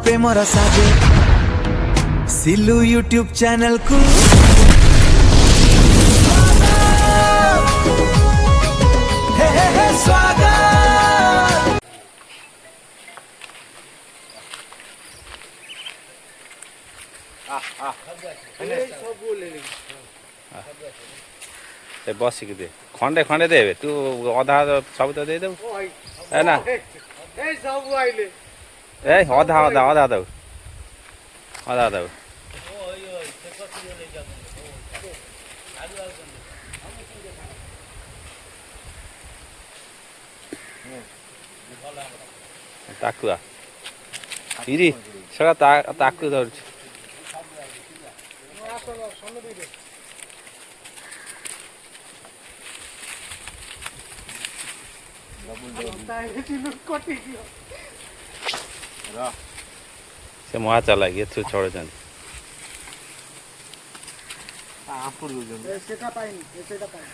Premiere साजे सिलु YouTube channel को स्वागत। बसिक दे खंडे खंडे देवे तू अधा सब तो दे दे ना ए अधा अधा अधा दो अधा दो ताकुआ इरी सगळा ताकू धरुଛି से मुहा चला गया तू छोड़ जन आपुर जन सेटा पाइन सेटा पाइन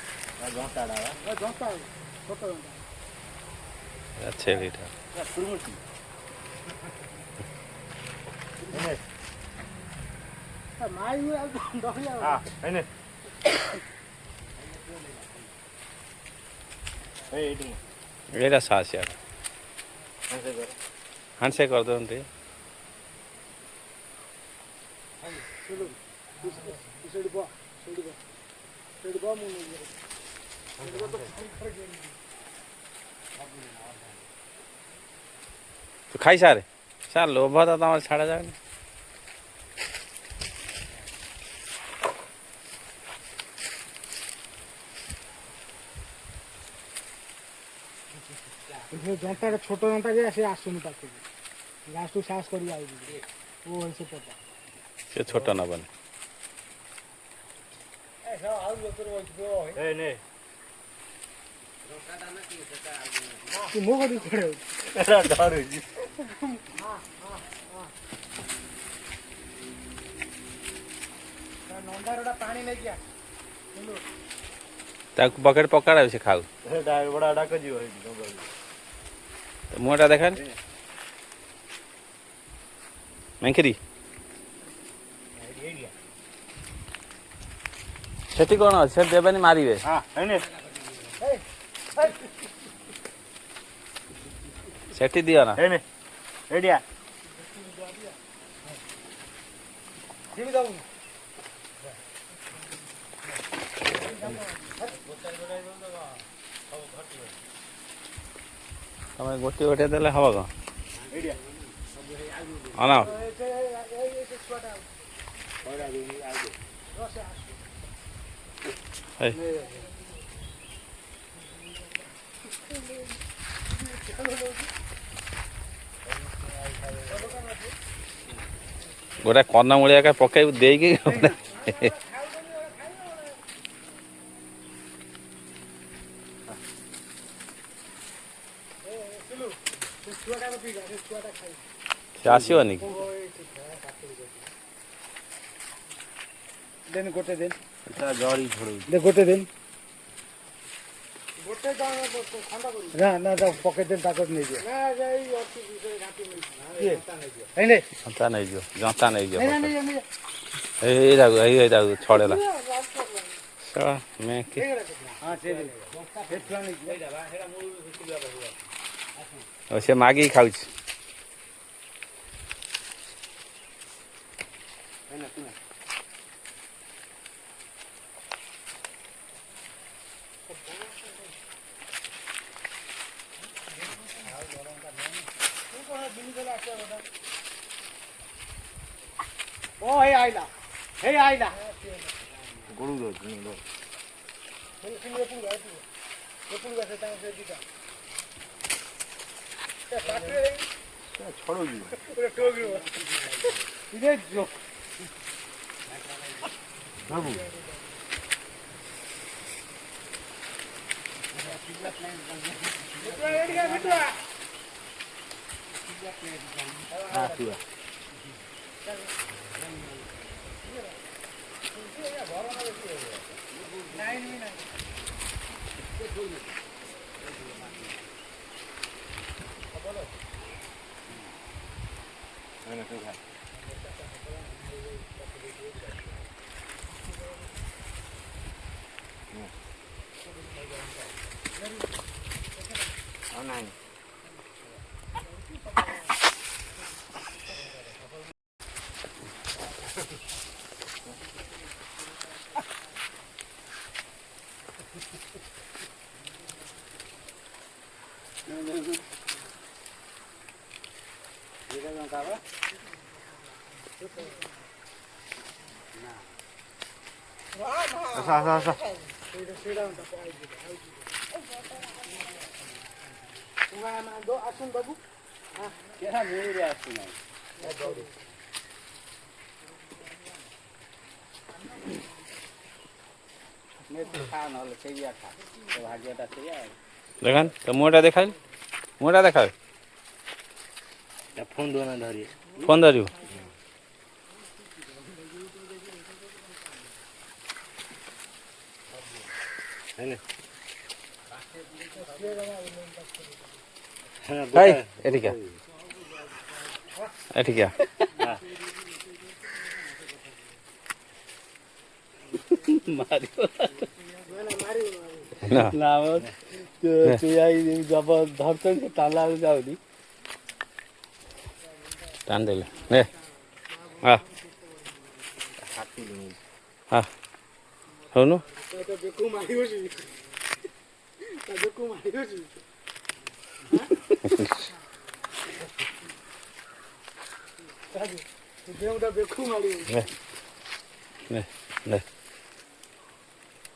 जोंता डावा जोंता छोटो जोंता अच्छे बेटा पुरमुटी माई हुआ डरिया हां हैने ए इडी एरा सास यार हंसे कर दो अंते तो खाई सारे सार लोभ था तम छाड़ा जाए जनता छोट जनता जे से आसुनी पाके लास्ट साहस करी आई वो से पता से छोटा ना बने ए सब आउ लोकर हो ए ने तू मो करी खड़े एरा डर जी हां हां हां नंदारोडा पानी नहीं किया ताक बकेट पकड़ा से खाऊ बड़ा डाक जीव तो मुहटा देखा मैंखरी सेठी कौन से देवानी मारे सेठी दियो ना रेडिया तमें गोटे गोटे देले हवा कौन अना गोटे कना मुड़िया का पकई दे आसोनी दिन गोटे दिन जड़ी छोड़ दे गोटे दिन गोटे ना ना जा पकेट दिन ताकत नहीं दियो ना जाई अति विषय घाटी में ये हैने जनता नहीं जो जनता नहीं जो ए दागो छोड़ेला साला मैं के हां से हेटला नहीं हेडा हेडा मूल भितरिया बहिया से मागी खाऊ ओ हे आइला गुरु दो गुरु दो छोड़ो जी इधर जो बाबू ନାହିଁ ଆସୁନ ବାବୁ କେରା ମୂଳରୁ ଆସୁନାହିଁ ଖା ନହେଲେ ସେଇଆ ଖା ତୋ ଭାଗ୍ୟଟା ସେଇଆ দেখান তো মুটা দেখাই মুটা দেখাও ଫୋନ୍ ଦଉନା ଧରି ফোন ধরিব এই এদিকে এদিকে ମାରିବ না ନା ତୁ ଜବ ଧରୁଛନ୍ତି ତାଲା ଯାଉନି টান দিলে নে আ আ হনু ବେକୁ ମାରିବ ବେକୁ ମାରିବ ଦେଉଟା ବେକୁ ମାରିବ নে নে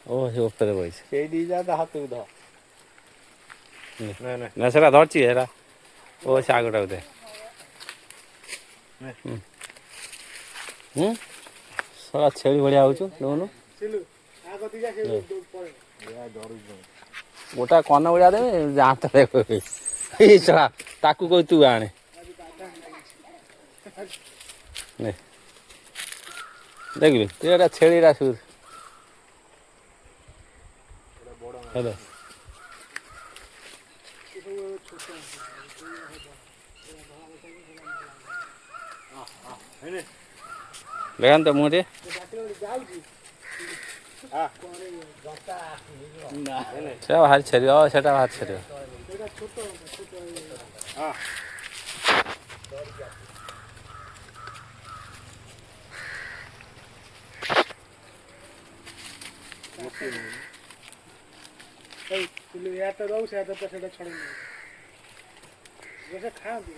ও সে উপরে বইছে ସେଇଠି ଯା ତା ହାତକୁ ଧର না সেটা ধরছি এরা ও সে আগটাও দে হুম সারা ছেড়ি ভଳିଆ হଉଛୁ দেখୁନୁ ସିଲୁ ଆଗ ଦିଗା ସେ ପଳେ ଗୋଟା କନ ଭଳିଆ ଦେବେ ଜାତ ଦେଖ ଏଇ ଛଡ଼ା ତାକୁ କହୁ ତୁ ଆଣେ ନେ ଦେଖିଲୁ ତୁ ଏଟା ଛେଳିଟା ସୁର ହେଲେ দেখান তো মুটে সেটা ভাত ছেড়িব সেটা ভাত ছেড়িব ସିଲୁ ୟା ତ ରହୁ ସେ ତ ସେଟା ଛଡ଼େଇ ନେବେ ଖାଆନ୍ତି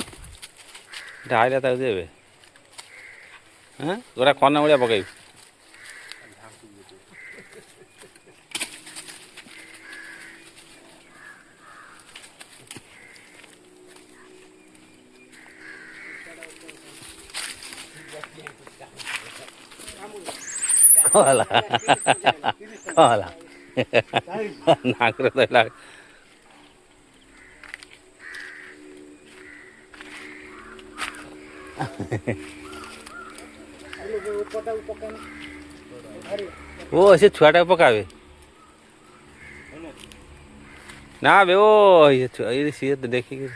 ଢାଇଲେ ତାକୁ ଦେବେ হ্যাঁ গোটা কন্যা ভଳିଆ ପକେଇବୁ କଲା କଲା ନାକରେ ଧଇଲା ও সে ছুয়াটাকে পকাবে না বে ও সিଏ ଦେଖିକି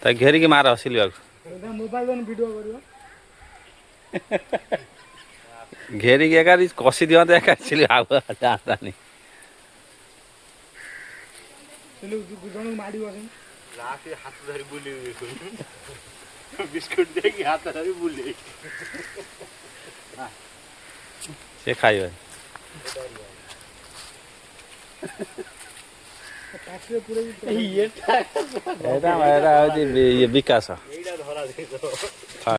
ତା ଘେରିକି ମାର ଆସିଲିବାକୁ ମୋବାଇଲ ଭିଡ଼ିଓ କରିବ ଘେରିକି ଏକାରି କଷି ଦିଅନ୍ତେ ଏକାରି ସିଲି ଆଉ ଯାଆନ୍ତାନି ଜଣକୁ ମାଡ଼ିବ ସେ ହାତ ଧରି ବୁଲେଇ ବିସ୍କୁଟ ଦେଇକି ହାତ ଧରି ବୁଲେଇ ସେ ଖାଇବ ଇଏଟା ଏଇଟା ହେଉଛି ବିକାଶ ଏଇଟା ଧରା ଦେଇଦବ